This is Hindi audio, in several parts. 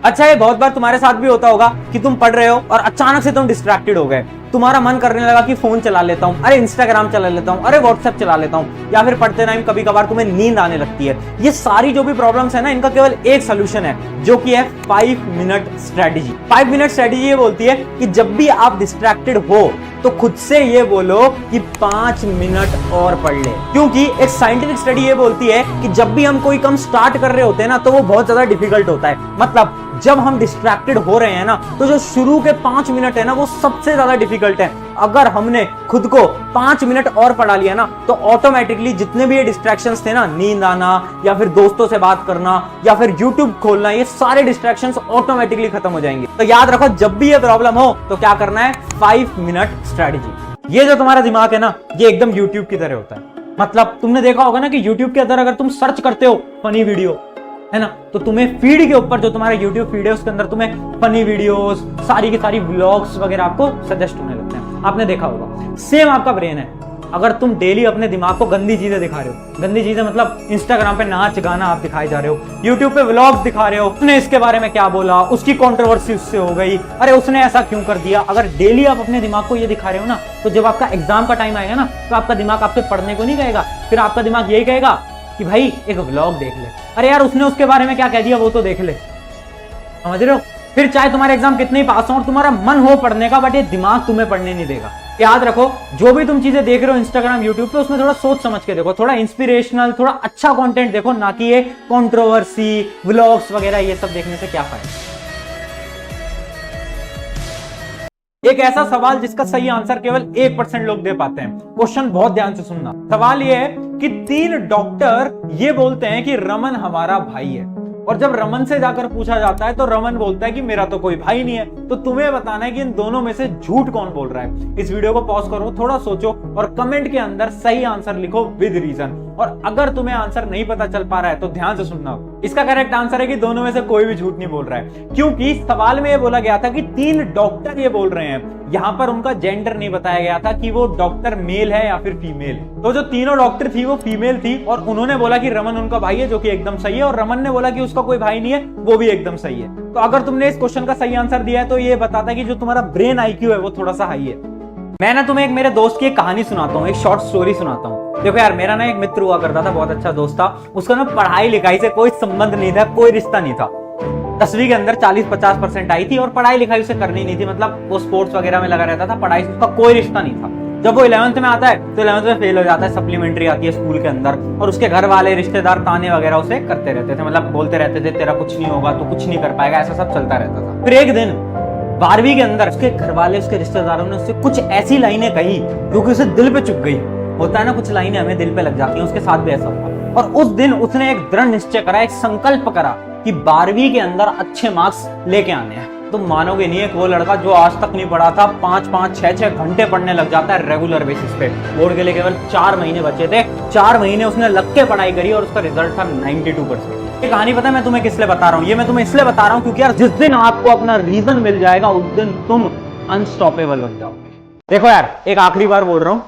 अच्छा, ये बहुत बार तुम्हारे साथ भी होता होगा कि तुम पढ़ रहे हो और अचानक से तुम डिस्ट्रैक्टेड हो गए। तुम्हारा मन करने लगा कि फोन चला लेता हूं, अरे इंस्टाग्राम चला लेता हूं, अरे व्हाट्सएप चला लेता हूं, या फिर पढ़ते टाइम कभी कभार तुम्हें नींद आने लगती है। ये सारी जो भी प्रॉब्लम्स है ना, इनका केवल एक सोल्यूशन है, जो कि है 5 मिनट स्ट्रेटेजी। 5 मिनट स्ट्रेटेजी ये बोलती है कि जब भी आप डिस्ट्रैक्टेड हो तो खुद से ये बोलो कि 5 मिनट और पढ़ ले। क्योंकि एक साइंटिफिक स्टडी ये बोलती है कि जब भी हम कोई काम स्टार्ट कर रहे होते हैं ना, तो वो बहुत ज्यादा डिफिकल्ट होता है। मतलब जब हम डिस्ट्रैक्टेड हो रहे हैं ना, तो जो शुरू के 5 मिनट है ना, वो सबसे ज्यादा डिफिकल्ट है। अगर हमने खुद को 5 मिनट और पढ़ा लिया ना, तो ऑटोमेटिकली जितने भी ये डिस्ट्रैक्शंस थे ना, नींद आना या फिर दोस्तों से बात करना या फिर यूट्यूब खोलना, ये सारे डिस्ट्रैक्शंस ऑटोमेटिकली खत्म हो जाएंगे। तो याद रखो, जब भी ये प्रॉब्लम हो तो क्या करना है, 5 मिनट स्ट्रेटेजी। ये जो तुम्हारा दिमाग है ना, ये एकदम यूट्यूब की तरह होता है। मतलब तुमने देखा होगा ना कि यूट्यूब के अंदर अगर तुम सर्च करते हो फनी वीडियो, है ना, तो तुम्हें फीड के ऊपर जो तुम्हारा यूट्यूब फीड है उसके अंदर तुम्हें फनी वीडियोस, सारी की सारी व्लॉग्स वगैरह आपको सजेस्ट होने लगते हैं। आपने देखा होगा। सेम आपका ब्रेन है। अगर तुम डेली अपने दिमाग को गंदी चीजें दिखा रहे हो, गंदी चीजें मतलब इंस्टाग्राम पे नाच गाना आप दिखाए जा रहे हो, यूट्यूब पे व्लॉग्स दिखा रहे हो, उसने इसके बारे में क्या बोला, उसकी कंट्रोवर्सी उससे हो गई, अरे उसने ऐसा क्यों कर दिया। अगर डेली आप अपने दिमाग को ये दिखा रहे हो ना, तो जब आपका एग्जाम का टाइम आएगा ना, तो आपका दिमाग आपसे पढ़ने को नहीं कहेगा। फिर आपका दिमाग यही कहेगा कि भाई एक व्लॉग देख ले, अरे यार उसने उसके बारे में क्या कह दिया वो तो देख ले। समझ रहे हो? फिर चाहे तुम्हारे एग्जाम कितने ही पास हो और तुम्हारा मन हो पढ़ने का, बट ये दिमाग तुम्हें पढ़ने नहीं देगा। याद रखो, जो भी तुम चीजें देख रहे हो इंस्टाग्राम यूट्यूब पे, उसमें थोड़ा सोच समझ के देखो, थोड़ा इंस्पिरेशनल, थोड़ा अच्छा कंटेंट देखो, ना कि ये कंट्रोवर्सी व्लॉग्स वगैरह ये सब देखने से क्या फायदा। एक ऐसा सवाल जिसका सही आंसर केवल 1% लोग दे पाते हैं। क्वेश्चन बहुत ध्यान से सुनना। सवाल यह है कि 3 डॉक्टर ये बोलते हैं कि रमन हमारा भाई है, और जब रमन से जाकर पूछा जाता है तो रमन बोलता है कि मेरा तो कोई भाई नहीं है। तो तुम्हें बताना है कि इन दोनों में से झूठ कौन बोल रहा है। इस वीडियो को पॉज करो, थोड़ा सोचो और कमेंट के अंदर सही आंसर लिखो विद रीजन। और अगर तुम्हें आंसर नहीं पता चल पा रहा है तो ध्यान से सुनना। इसका करेक्ट आंसर है कि दोनों में से कोई भी झूठ नहीं बोल रहा है, क्योंकि सवाल में यह बोला गया था कि 3 डॉक्टर ये बोल रहे हैं। यहां पर उनका जेंडर नहीं बताया गया था कि वो डॉक्टर मेल है या फिर फीमेल। तो जो तीनों डॉक्टर थी वो फीमेल थी, और उन्होंने बोला कि रमन उनका भाई है, जो कि एकदम सही है, और रमन ने बोला कि उसका कोई भाई नहीं है, वो भी एकदम सही है। तो अगर तुमने इस क्वेश्चन का सही आंसर दिया है तो ये बताता है कि जो तुम्हारा ब्रेन आईक्यू है वो थोड़ा सा हाई है। मैं ना तुम्हें एक मेरे दोस्त की एक कहानी सुनाता हूँ, एक शॉर्ट स्टोरी सुनाता हूँ। देखो यार, मेरा ना एक मित्र हुआ करता था, बहुत अच्छा दोस्त था। उसका ना पढ़ाई लिखाई से कोई संबंध नहीं था, कोई रिश्ता नहीं था। 10वीं के अंदर 40-50% आई थी और पढ़ाई लिखाई उसे करनी नहीं थी। मतलब वो स्पोर्ट्स वगैरह में लगा रहता था, पढ़ाई से उसका कोई रिश्ता नहीं था। जब वो 11th में आता है तो 11th में फेल हो जाता है, सप्लीमेंट्री आती है स्कूल के अंदर, और उसके घर वाले रिश्तेदार ताने वगैरह उसे करते रहते थे। मतलब बोलते रहते थे तेरा कुछ नहीं होगा, तू कुछ नहीं कर पाएगा, ऐसा सब चलता रहता था। फिर एक दिन 12वीं के अंदर उसके घर वाले, उसके रिश्तेदारों ने उससे कुछ ऐसी लाइनें कही जो कि उसे दिल पे चुभ गई। होता है ना, कुछ लाइनें हमें दिल पे लग जाती हैं, उसके साथ भी ऐसा हुआ। और उस दिन उसने एक दृढ़ निश्चय करा, एक संकल्प करा कि 12वीं के अंदर अच्छे मार्क्स लेके आने हैं। तुम मानोगे नहीं, एक वो लड़का जो आज तक नहीं पढ़ा था, 5-5, 6-6 घंटे पढ़ने लग जाता है रेगुलर बेसिस पे। बोर्ड के लिए केवल 4 महीने बचे थे, 4 महीने उसने लग के पढ़ाई करी और उसका रिजल्ट था 92%। ये कहानी पता है मैं तुम्हें किस लिए बता रहा हूँ? ये मैं तुम्हें इसलिए बता रहा हूँ क्योंकि यार जिस दिन आपको अपना रीजन मिल जाएगा उस दिन तुम अनस्टॉपेबल बन जाओगे। देखो यार, एक आखिरी बार बोल रहा हूँ,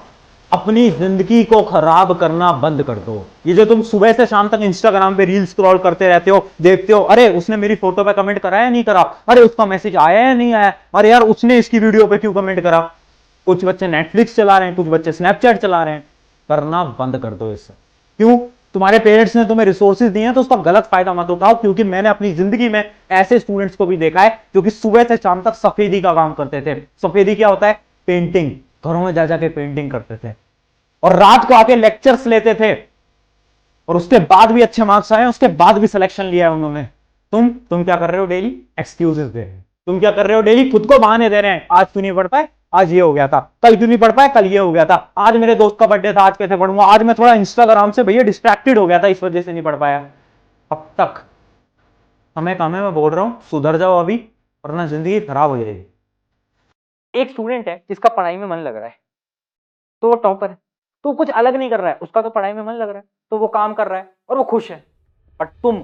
अपनी जिंदगी को खराब करना बंद कर दो। ये जो तुम सुबह से शाम तक इंस्टाग्राम पे रील स्क्रॉल करते रहते हो, देखते हो, अरे उसने मेरी फोटो पे कमेंट करा या नहीं करा, अरे उसका मैसेज आया या नहीं आया, अरे यार उसने इसकी वीडियो पे क्यों कमेंट करा। कुछ बच्चे नेटफ्लिक्स चला रहे हैं, कुछ बच्चे स्नैपचैट चला रहे हैं। करना बंद कर दो इससे। क्यों? तुम्हारे पेरेंट्स ने तुम्हें रिसोर्सेज दिए हैं तो उसका गलत फायदा मत उठाओ, क्योंकि मैंने अपनी जिंदगी में ऐसे स्टूडेंट्स को भी देखा है जो कि सुबह से शाम तक सफेदी का काम करते थे। सफेदी क्या होता है? पेंटिंग। घरों में जा जाके पेंटिंग करते थे और रात को आके लेक्चर्स लेते थे, और उसके बाद भी अच्छे मार्क्स आए, उसके बाद भी सिलेक्शन लिया उन्होंने। तुम क्या कर रहे हो? डेली एक्सक्यूजेस दे रहे हो। तुम क्या कर रहे हो? डेली खुद को बहाने दे रहे हैं। आज क्यों नहीं पढ़ पाए, आज ये हो गया था, कल क्यों नहीं पढ़ पाए, कल ये हो गया था, आज मेरे दोस्त का बर्थडे था, आज कैसे पढ़ूंगा, आज मैं थोड़ा इंस्टाग्राम से भैया डिस्ट्रैक्टेड हो गया था, इस वजह से नहीं पढ़ पाया। अब तक हमें काम है, मैं बोल रहा हूं सुधर जाओ अभी, वरना जिंदगी खराब हो जाएगी। एक स्टूडेंट है जिसका पढ़ाई में मन लग रहा है, तो वो टॉपर है, तो कुछ अलग नहीं कर रहा है, उसका तो पढ़ाई में मन लग रहा है, तो वो काम कर रहा है और वो खुश है। पर तुम,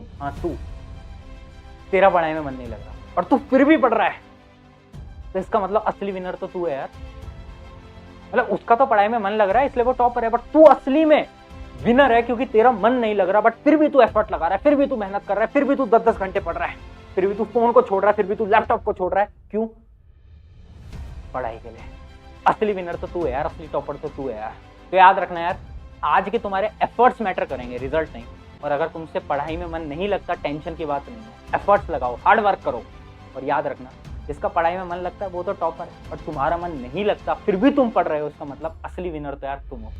तेरा पढ़ाई में मन नहीं लग रहा और तू फिर भी पढ़ रहा है, तो इसका मतलब असली विनर तो तू है यार। मतलब उसका तो पढ़ाई में मन लग रहा है इसलिए वो टॉपर है, बट तू असली में विनर है क्योंकि तेरा मन नहीं लग रहा, बट फिर भी तू एफर्ट लगा रहा है, फिर भी तू मेहनत कर रहा है, फिर भी तू 10-10 घंटे पढ़ रहा है। फिर भी तू फोन को छोड़ रहा है, फिर भी तू लैपटॉप को छोड़ रहा है, क्यों? पढ़ाई के लिए। असली विनर तो तू है यार, असली टॉपर तो तू है यार। तो याद रखना यार, आज के तुम्हारे एफर्ट्स मैटर करेंगे, रिजल्ट नहीं। और अगर तुमसे पढ़ाई में मन नहीं लगता, टेंशन की बात नहीं है, एफर्ट्स लगाओ, हार्ड वर्क करो। और याद रखना, जिसका पढ़ाई में मन लगता है वो तो टॉपर है, और तुम्हारा मन नहीं लगता फिर भी तुम पढ़ रहे हो, इसका मतलब असली विनर तो यार तुम हो।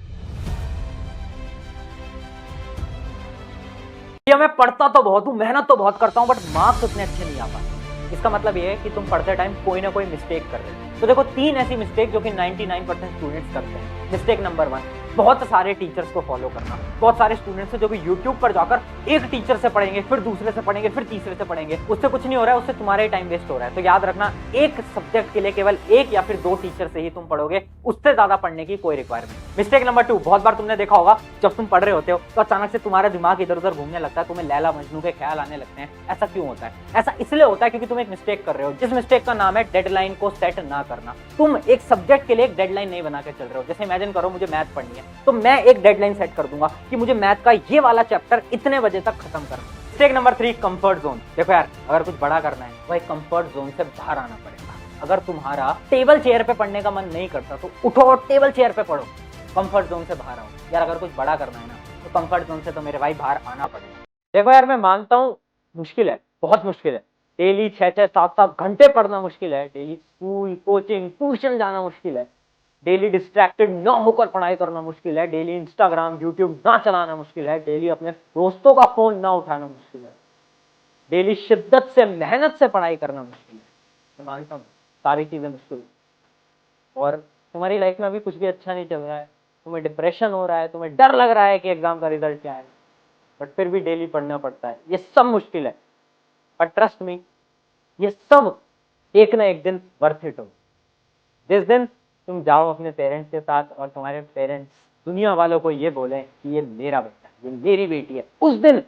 मैं पढ़ता तो बहुत हूँ, मेहनत तो बहुत करता हूँ, बट मार्क्स उतने अच्छे नहीं आ पाते। इसका मतलब ये है कि तुम पढ़ते टाइम कोई ना कोई मिस्टेक कर रहे हो। तो देखो 3 ऐसी मिस्टेक जो कि 99% स्टूडेंट्स करते हैं। मिस्टेक नंबर 1, बहुत सारे टीचर्स को फॉलो करना। बहुत सारे स्टूडेंट्स हैं जो कि यूट्यूब पर जाकर एक टीचर से पढ़ेंगे, फिर दूसरे से पढ़ेंगे, फिर तीसरे से पढ़ेंगे। उससे कुछ नहीं हो रहा है, उससे तुम्हारा ही टाइम वेस्ट हो रहा है। तो याद रखना, एक सब्जेक्ट के लिए केवल 1 या फिर 2 टीचर से ही तुम पढ़ोगे, उससे ज्यादा पढ़ने की कोई रिक्वायरमेंट। मिस्टेक नंबर 2, बहुत बार तुमने देखा होगा, जब तुम पढ़ रहे होते हो तो अचानक से तुम्हारा दिमाग इधर उधर घूमने लगता है, तुम्हें लैला मजनू के ख्याल आने लगते हैं। ऐसा क्यों होता है? ऐसा इसलिए होता है क्योंकि तुम एक मिस्टेक कर रहे हो, जिस मिस्टेक का नाम है डेडलाइन को सेट ना करना। तुम एक सब्जेक्ट के लिए एक डेडलाइन नहीं बना के चल रहे हो। जैसे इमेजिन करो मुझे मैथ पढ़नी है, तो मैं एक डेडलाइन सेट कर दूंगा कि मुझे मैथ का ये वाला चैप्टर इतने बजे तक खत्म करना। Mistake number 3, comfort zone. देखो यार, अगर कुछ बड़ा करना है भाई, कंफर्ट जोन से बाहर आना पड़ेगा। अगर तुम्हारा टेबल चेयर पे पढ़ने का मन नहीं करता तो उठो और टेबल चेयर पे पढ़ो, कंफर्ट जोन से बाहर आओ। यार अगर कुछ बड़ा करना है ना, तो कंफर्ट जोन से तो मेरे भाई बाहर आना पड़ेगा। देखो यार, मैं मानता हूँ मुश्किल है, बहुत मुश्किल है। डेली 6-6, 7-7 घंटे पढ़ना मुश्किल है। डेली स्कूल, कोचिंग, ट्यूशन जाना मुश्किल है। डेली डिस्ट्रैक्टेड ना होकर पढ़ाई करना मुश्किल है। डेली इंस्टाग्राम, यूट्यूब ना चलाना मुश्किल है। डेली अपने दोस्तों का फोन ना उठाना मुश्किल है। डेली शिद्दत से, मेहनत से पढ़ाई करना मुश्किल है। मैं मानता हूँ सारी चीजें मुश्किल। और तुम्हारी लाइफ में अभी कुछ भी अच्छा नहीं चल रहा है, तुम्हें डिप्रेशन हो रहा है, तुम्हें डर लग रहा है कि एग्जाम का रिजल्ट क्या है, बट फिर भी डेली पढ़ना पड़ता है, ये सब मुश्किल है। बट ट्रस्ट मी, ये सब एक ना एक दिन वर्थ इट हो। जिस दिन तुम जाओ अपने पेरेंट्स के साथ और तुम्हारे पेरेंट्स दुनिया वालों को ये बोले कि ये मेरा बेटा है, ये मेरी बेटी है, उस दिन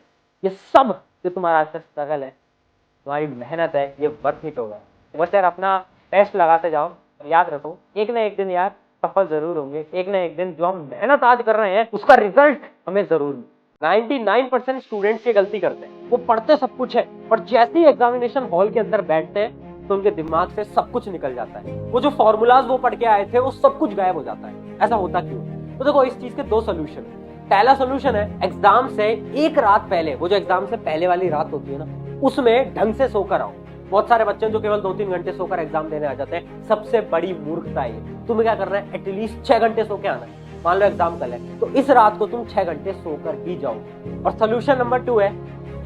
ये सब जो तुम्हारा स्ट्रगल है, तुम्हारी मेहनत है, ये वर्थ इट होगा। बस यार अपना बेस्ट लगाते जाओ और याद रखो, एक ना एक दिन यार सफल जरूर होंगे। एक ना एक दिन जो हम मेहनत आज कर रहे हैं उसका रिजल्ट हमें जरूर मिले। 99% स्टूडेंट्स ये गलती करते हैं, वो पढ़ते सब कुछ है, पर जैसे ही एग्जामिनेशन हॉल के अंदर बैठते हैं तो उनके दिमाग से सब कुछ निकल जाता है। वो जो फॉर्मूलाज वो पढ़ के आए थे वो सब कुछ गायब हो जाता है। ऐसा होता क्यों? तो देखो, इस चीज के 2 सोल्यूशन है। पहला सोल्यूशन है, एग्जाम से एक रात पहले, वो जो एग्जाम से पहले वाली रात होती है ना, उसमें ढंग से सोकर आओ। बहुत सारे बच्चे जो केवल 2-3 घंटे सोकर एग्जाम देने आ जाते हैं, सबसे बड़ी मूर्खता है। तुम्हें क्या करना है, एटलीस्ट 6 घंटे सो के आना है। मान लो एग्जाम कल है, तो इस रात को तुम 6 घंटे सोकर ही जाओ। और सोल्यूशन नंबर 2 है,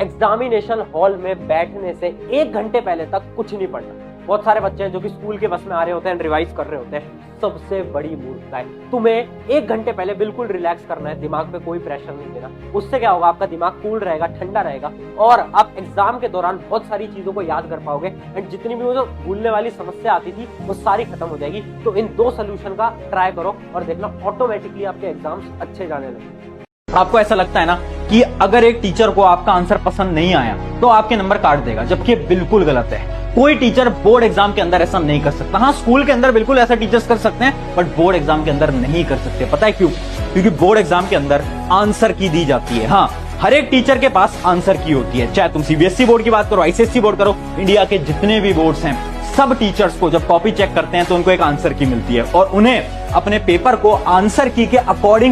एग्जामिनेशन हॉल में बैठने से 1 घंटे पहले तक कुछ नहीं पढ़ना। बहुत सारे बच्चे हैं जो कि स्कूल के बस में आ रहे होते हैं, रिवाइज कर रहे होते हैं। सबसे बड़ी मूर्खता है। तुम्हें 1 घंटे पहले बिल्कुल रिलैक्स करना है, दिमाग पे कोई प्रेशर नहीं देना। उससे क्या होगा, आपका दिमाग कूल रहेगा, ठंडा रहेगा, और आप एग्जाम के दौरान बहुत सारी चीजों को याद कर पाओगे। एंड जितनी भी वो जो भूलने वाली समस्या आती थी वो सारी खत्म हो जाएगी। तो इन 2 सोल्यूशन का ट्राई करो और देखना ऑटोमेटिकली आपके एग्जाम्स अच्छे जाने लगेंगे। आपको ऐसा लगता है ना कि अगर एक टीचर को आपका आंसर पसंद नहीं आया तो आपके नंबर काट देगा, जबकि बिल्कुल गलत है। कोई टीचर बोर्ड एग्जाम के अंदर ऐसा नहीं कर सकता। हाँ, स्कूल के अंदर बिल्कुल ऐसा टीचर्स कर सकते हैं, बट बोर्ड एग्जाम के अंदर नहीं कर सकते। पता है क्यों? क्योंकि बोर्ड एग्जाम के अंदर आंसर की दी जाती है। हाँ, हर एक टीचर के पास आंसर की होती है, चाहे तुम सीबीएसई बोर्ड की बात करो, आईसीएसई बोर्ड करो, इंडिया के जितने भी बोर्ड्स हैं, सब टीचर्स को जब कॉपी चेक करते हैं तो उनको एक आंसर की मिलती है, और उन्हें अपने पेपर को आंसर की के अकॉर्डिंग